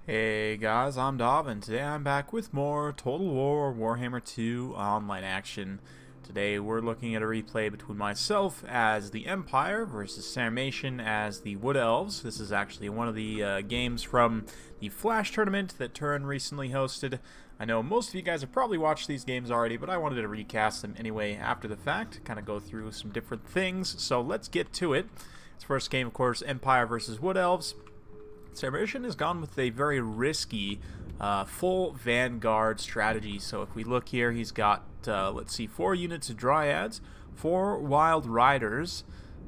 Hey guys, I'm Dob, and today I'm back with more Total War Warhammer 2 online action. Today we're looking at a replay between myself as the Empire versus Sarmation as the Wood Elves. This is actually one of the games from the Flash tournament that Turin recently hosted. I know most of you guys have probably watched these games already, but I wanted to recast them anyway after the fact, kind of go through some different things. So let's get to it. This first game, of course, Empire versus Wood Elves. Sarmation has gone with a very risky full Vanguard strategy. So if we look here, he's got, let's see, 4 units of Dryads, 4 Wild Riders,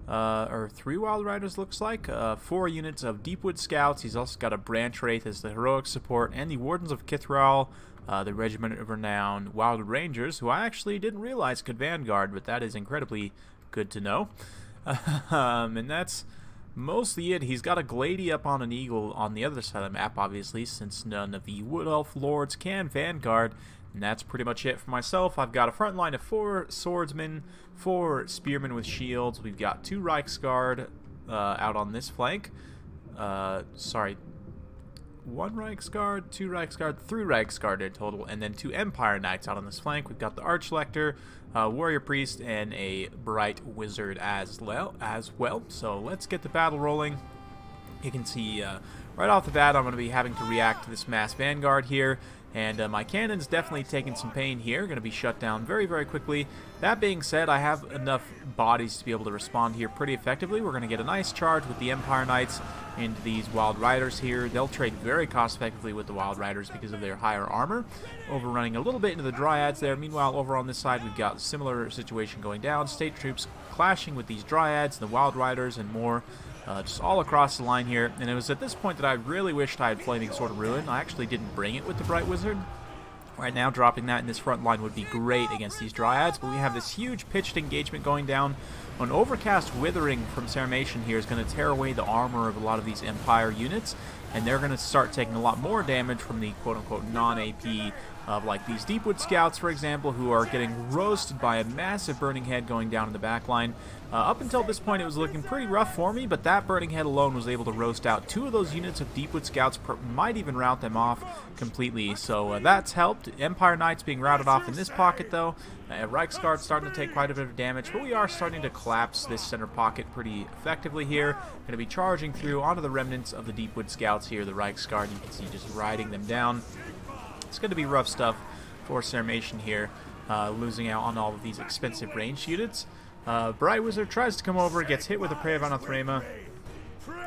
or 3 Wild Riders looks like, 4 units of Deepwood Scouts. He's also got a Branch Wraith as the heroic support, and the Wardens of Kithral, the Regiment of Renown, Wild Rangers, who I actually didn't realize could Vanguard, but that is incredibly good to know. And that's mostly it. He's got a Glady up on an Eagle on the other side of the map, obviously, since none of the Wood Elf Lords can Vanguard. And that's pretty much it for myself. I've got a front line of 4 Swordsmen, 4 Spearmen with shields. We've got 2 Reiksguard out on this flank. Sorry, 1 Reiksguard, 2 Reiksguard, 3 Reiksguard in total, and then 2 Empire Knights out on this flank. We've got the Archlector, Warrior Priest, and a Bright Wizard as well. So let's get the battle rolling. You can see right off the bat I'm going to be having to react to this mass Vanguard here. And my cannon's definitely taking some pain here. Going to be shut down very, very quickly. That being said, I have enough bodies to be able to respond here pretty effectively. We're going to get a nice charge with the Empire Knights into these Wild Riders here. They'll trade very cost effectively with the Wild Riders because of their higher armor. Overrunning a little bit into the Dryads there. Meanwhile, over on this side, we've got a similar situation going down. State troops clashing with these Dryads, the Wild Riders, and more. Just all across the line here, and it was at this point that I really wished I had Flaming Sword of Ruin. I actually didn't bring it with the Bright Wizard. Right now, dropping that in this front line would be great against these Dryads, but we have this huge pitched engagement going down. An Overcast Withering from Sarmation here is going to tear away the armor of a lot of these Empire units, and they're going to start taking a lot more damage from the quote-unquote non-AP of like these Deepwood Scouts, for example, who are getting roasted by a massive Burning Head going down in the back line. Up until this point, it was looking pretty rough for me, but that Burning Head alone was able to roast out 2 of those units of Deepwood Scouts, might even rout them off completely, so that's helped. Empire Knights being routed off in this pocket, though. Reiksguard starting to take quite a bit of damage, but we are starting to collapse this center pocket pretty effectively here. Going to be charging through onto the remnants of the Deepwood Scouts here, the Reiksguard. You can see just riding them down. It's going to be rough stuff for Sarmation here, losing out on all of these expensive ranged units. Bright Wizard tries to come over, gets hit with a Prey of Anathema,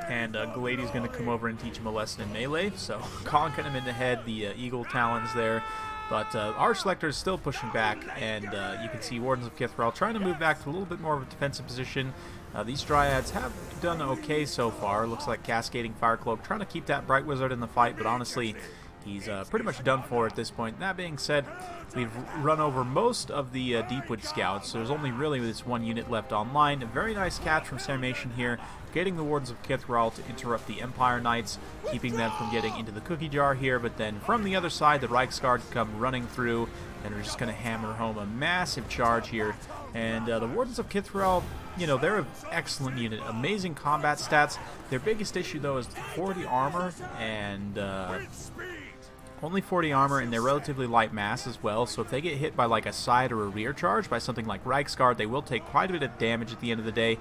and Glady's going to come over and teach him a lesson in melee, so conking him in the head, the Eagle Talons there. But Archlector is still pushing back, and you can see Wardens of Kithral trying to move back to a little bit more of a defensive position. These Dryads have done okay so far. Looks like Cascading Firecloak trying to keep that Bright Wizard in the fight, but honestly, he's pretty much done for at this point. That being said, we've run over most of the Deepwood Scouts, so there's only really this 1 unit left online. A very nice catch from Sarmation here, getting the Wardens of Kithral to interrupt the Empire Knights, keeping them from getting into the cookie jar here, but then from the other side, the Reiksguard come running through, and we're just going to hammer home a massive charge here. And the Wardens of Kithral, you know, they're an excellent unit, amazing combat stats. Their biggest issue, though, is 40 armor, and only 40 armor, and they're relatively light mass as well, so if they get hit by like a side or a rear charge by something like Reiksguard, they will take quite a bit of damage at the end of the day.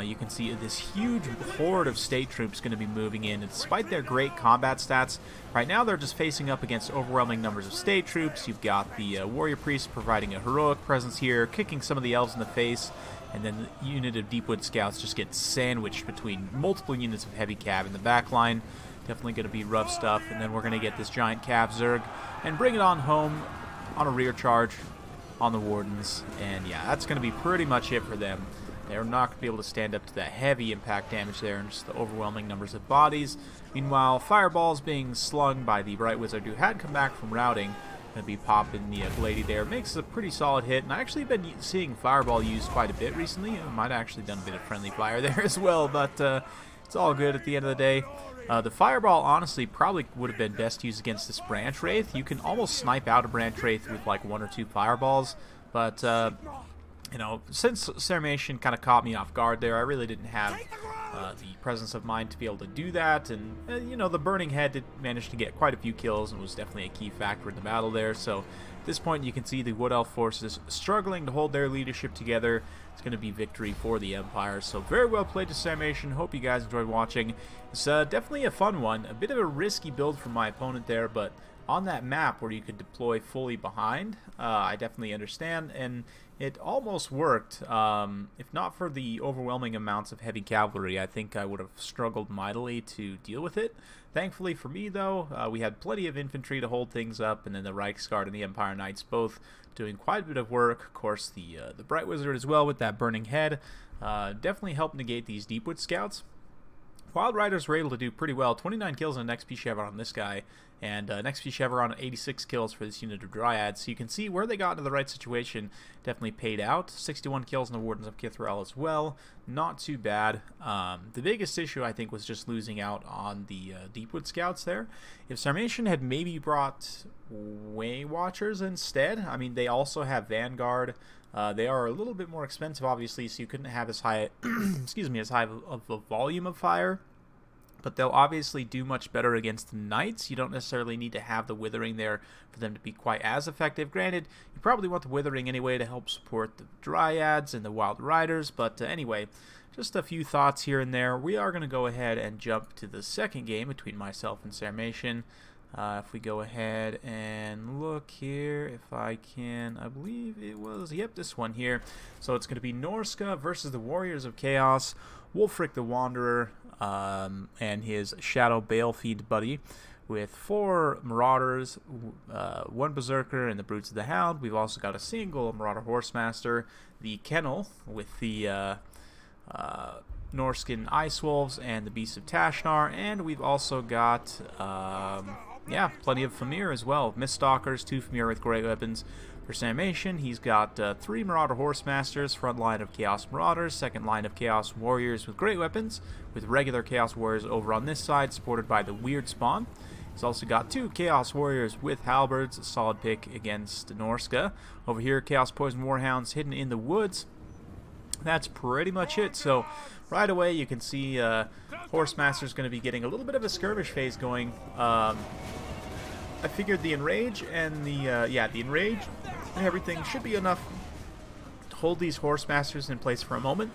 You can see this huge horde of state troops going to be moving in, and despite their great combat stats, right now they're just facing up against overwhelming numbers of state troops. You've got the Warrior Priest providing a heroic presence here, kicking some of the Elves in the face, and then the unit of Deepwood Scouts just gets sandwiched between multiple units of heavy cav in the back line. Definitely going to be rough stuff, and then we're going to get this giant Cav Zerg and bring it on home on a rear charge on the Wardens, and yeah, that's going to be pretty much it for them. They're not going to be able to stand up to that heavy impact damage there and just the overwhelming numbers of bodies. Meanwhile, fireballs being slung by the Bright Wizard, who had come back from routing. Going to be popping the Glady there. Makes a pretty solid hit, and I actually been seeing Fireball used quite a bit recently. I might have actually done a bit of friendly fire there as well, but it's all good at the end of the day. The Fireball, honestly, probably would have been best used against this Branch Wraith. You can almost snipe out a Branch Wraith with like 1 or 2 Fireballs, but you know, since Sarmation kind of caught me off guard there, I really didn't have the presence of mind to be able to do that, and you know, the Burning Head did manage to get quite a few kills and was definitely a key factor in the battle there. So at this point you can see the Wood Elf forces struggling to hold their leadership together. It's going to be victory for the Empire. So very well played to Sarmation. Hope you guys enjoyed watching. It's definitely a fun one. A bit of a risky build from my opponent there, but on that map where you could deploy fully behind, I definitely understand, and it almost worked. If not for the overwhelming amounts of heavy cavalry, I think I would have struggled mightily to deal with it. Thankfully for me, though, we had plenty of infantry to hold things up, and then the Reichsguard and the Empire Knights both doing quite a bit of work. Of course, the Bright Wizard as well with that Burning Head definitely helped negate these Deepwood Scouts. Wild Riders were able to do pretty well. 29 kills on an XP Chevron on this guy, and an XP Chevron 86 kills for this unit of Dryads. So you can see where they got into the right situation definitely paid out. 61 kills on the Wardens of Kithrel as well. Not too bad. The biggest issue, I think, was just losing out on the Deepwood Scouts there. If Sarmation had maybe brought Way Watchers instead, I mean, they also have Vanguard. They are a little bit more expensive, obviously, so you couldn't have as high, excuse me, as high of a volume of fire. But they'll obviously do much better against the Knights. You don't necessarily need to have the Withering there for them to be quite as effective. Granted, you probably want the Withering anyway to help support the Dryads and the Wild Riders. But anyway, just a few thoughts here and there. We are going to go ahead and jump to the second game between myself and Sarmation. If we go ahead and look here, if I can, I believe it was, yep, this one here. So it's going to be Norsca versus the Warriors of Chaos, Wulfric the Wanderer, and his Shadow Balefiend buddy, with 4 Marauders, 1 Berserker, and the Brutes of the Hound. We've also got a single Marauder Horsemaster, the Kennel, with the Norscan Ice Wolves and the Beasts of Tashnar, and we've also got yeah, plenty of Famir as well. Miststalkers, 2 Famir with great weapons. For Sarmation, he's got 3 Marauder Horsemasters, front line of Chaos Marauders, second line of Chaos Warriors with great weapons, with regular Chaos Warriors over on this side, supported by the Weird Spawn. He's also got 2 Chaos Warriors with Halberds, a solid pick against Norsca. Over here, Chaos Poison Warhounds hidden in the woods. That's pretty much it. So right away you can see Horsemaster's going to be getting a little bit of a skirmish phase going. I figured the Enrage and the Enrage and everything should be enough to hold these Horsemasters in place for a moment.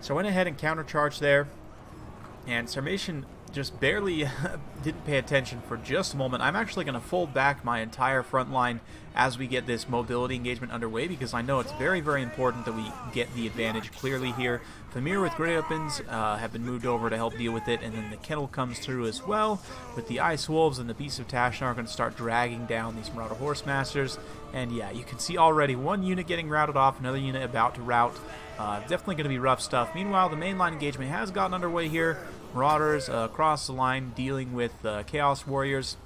So I went ahead and countercharged there, and Sarmation just barely didn't pay attention for just a moment. I'm actually going to fold back my entire front line as we get this mobility engagement underway, because I know it's very, very important that we get the advantage clearly here. Famir with great weapons have been moved over to help deal with it, and then the Kennel comes through as well, with the Ice Wolves and the Beasts of Tashnar are going to start dragging down these Marauder Horsemasters. And yeah, you can see already one unit getting routed off, another unit about to rout. Definitely going to be rough stuff. Meanwhile, the mainline engagement has gotten underway here. Marauders across the line dealing with Chaos Warriors.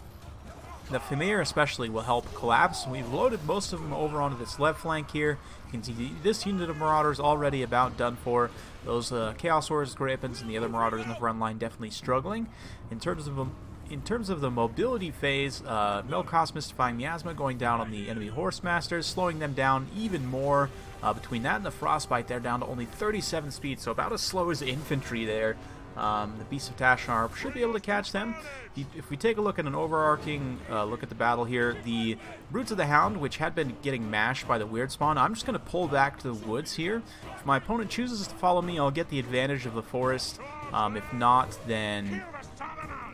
The Famir especially will help collapse. We've loaded most of them over onto this left flank here. You can see this unit of Marauders already about done for. Those Chaos Warriors, great weapons, and the other Marauders in the front line definitely struggling. In terms of the mobility phase, Melkos Mystifying Miasma going down on the enemy Horsemasters, slowing them down even more. Between that and the Frostbite, they're down to only 37 speed, so about as slow as infantry there. The Beasts of Tashnar should be able to catch them. If we take a look at an overarching look at the battle here, the Brutes of the Hound, which had been getting mashed by the Weird Spawn, I'm just going to pull back to the woods here. If my opponent chooses to follow me, I'll get the advantage of the forest. If not, then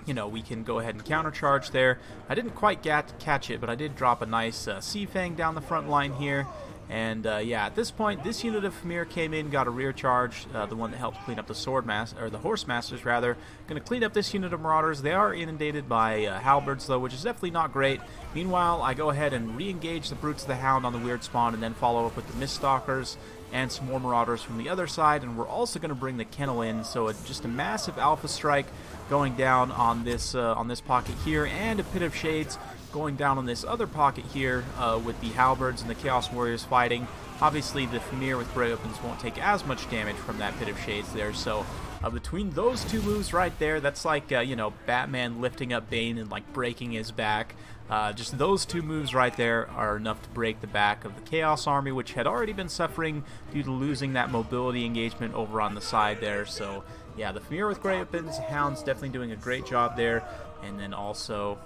you know, we can go ahead and countercharge there. I didn't quite catch it, but I did drop a nice Sea Fang down the front line here. And yeah, at this point, this unit of Famir came in, got a rear charge, the one that helped clean up the the Horsemasters rather. Going to clean up this unit of Marauders. They are inundated by Halberds though, which is definitely not great. Meanwhile, I go ahead and re-engage the Brutes of the Hound on the Weird Spawn, and then follow up with the Miststalkers and some more Marauders from the other side. And we're also going to bring the Kennel in, so just a massive alpha strike going down on this pocket here, and a Pit of Shades going down on this other pocket here with the Halberds and the Chaos Warriors fighting. Obviously, the Famir with great weapons won't take as much damage from that Pit of Shades there, so Between those two moves right there, that's like, you know, Batman lifting up Bane and like breaking his back. Just those two moves right there are enough to break the back of the Chaos Army, which had already been suffering due to losing that mobility engagement over on the side there. So yeah, the Familiar with Great Weapons, Hound's definitely doing a great job there. And then also,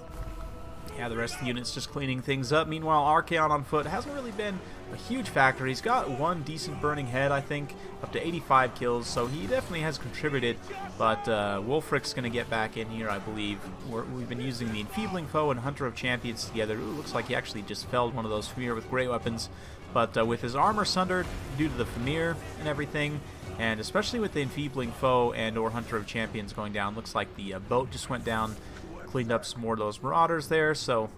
yeah, the rest of the unit's just cleaning things up. Meanwhile, Archaon on foot hasn't really been a huge factor. He's got one decent burning head, I think, up to 85 kills, so he definitely has contributed. But Wulfric's going to get back in here, I believe. We've been using the Enfeebling Foe and Hunter of Champions together. Ooh, looks like he actually just felled one of those Familiar with Great Weapons. But with his armor sundered due to the Familiar and everything, and especially with the Enfeebling Foe and or Hunter of Champions going down, looks like the boat just went down, cleaned up some more of those Marauders there. So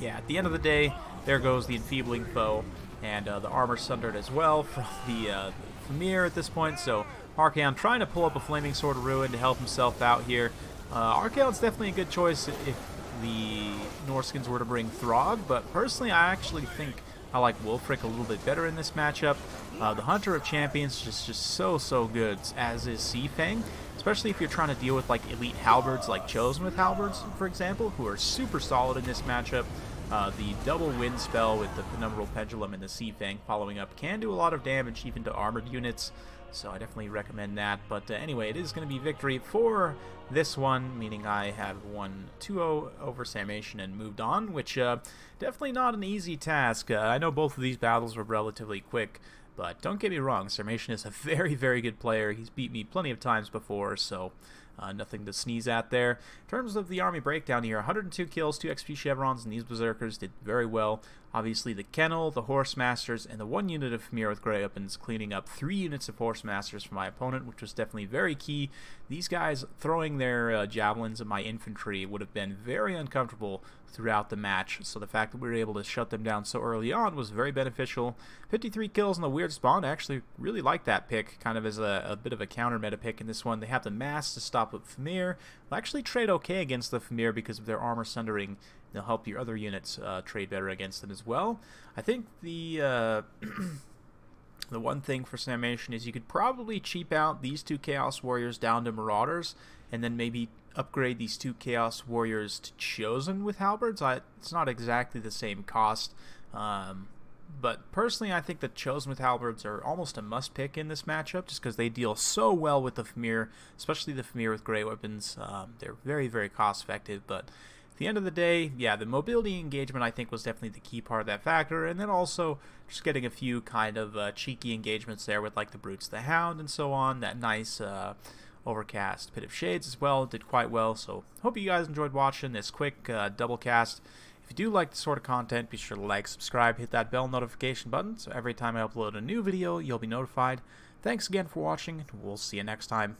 yeah, at the end of the day, there goes the Enfeebling Foe, and the armor sundered as well from the Familiar at this point. So Archaon trying to pull up a Flaming Sword of Ruin to help himself out here. Archaon's definitely a good choice if the Norskins were to bring Throg, but personally I actually think I like Wulfric a little bit better in this matchup. The Hunter of Champions is just so good, as is Seafang, especially if you're trying to deal with like elite halberds like Chosen with halberds, for example, who are super solid in this matchup. The double wind spell with the Penumbral Pendulum and the Seafang following up can do a lot of damage even to armored units, so I definitely recommend that. But anyway, it is going to be victory for this one, meaning I have won 2-0 over Sarmation and moved on, which definitely not an easy task. I know both of these battles were relatively quick, but don't get me wrong, Sarmation is a very good player. He's beat me plenty of times before, so nothing to sneeze at there. In terms of the army breakdown here, 102 kills, 2 XP Chevrons, and these Berserkers did very well. Obviously the Kennel, the Horse Masters, and the 1 unit of Familiar with Grey Weapons cleaning up 3 units of Horse Masters for my opponent, which was definitely very key. These guys throwing their javelins at my infantry would have been very uncomfortable throughout the match, so the fact that we were able to shut them down so early on was very beneficial. 53 kills on the Weird Spawn. I actually really like that pick, kind of as a bit of a counter meta pick in this one. They have the Mass to stop up Familiar. They'll actually trade okay against the Familiar because of their armor sundering. They'll help your other units trade better against them as well. I think the the one thing for Sarmation is you could probably cheap out these 2 Chaos Warriors down to Marauders, and then maybe upgrade these 2 Chaos Warriors to Chosen with halberds. It's not exactly the same cost, but personally I think that Chosen with halberds are almost a must pick in this matchup, just because they deal so well with the Familiar, especially the Familiar with Grey Weapons. They're very cost effective, but at the end of the day, yeah, the mobility engagement I think was definitely the key part of that factor, and then also just getting a few kind of cheeky engagements there with like the Brutes the Hound and so on. That nice Overcast Pit of Shades as well did quite well. So hope you guys enjoyed watching this quick double cast. If you do like this sort of content, be sure to like, subscribe, hit that bell notification button so every time I upload a new video you'll be notified. Thanks again for watching, and we'll see you next time.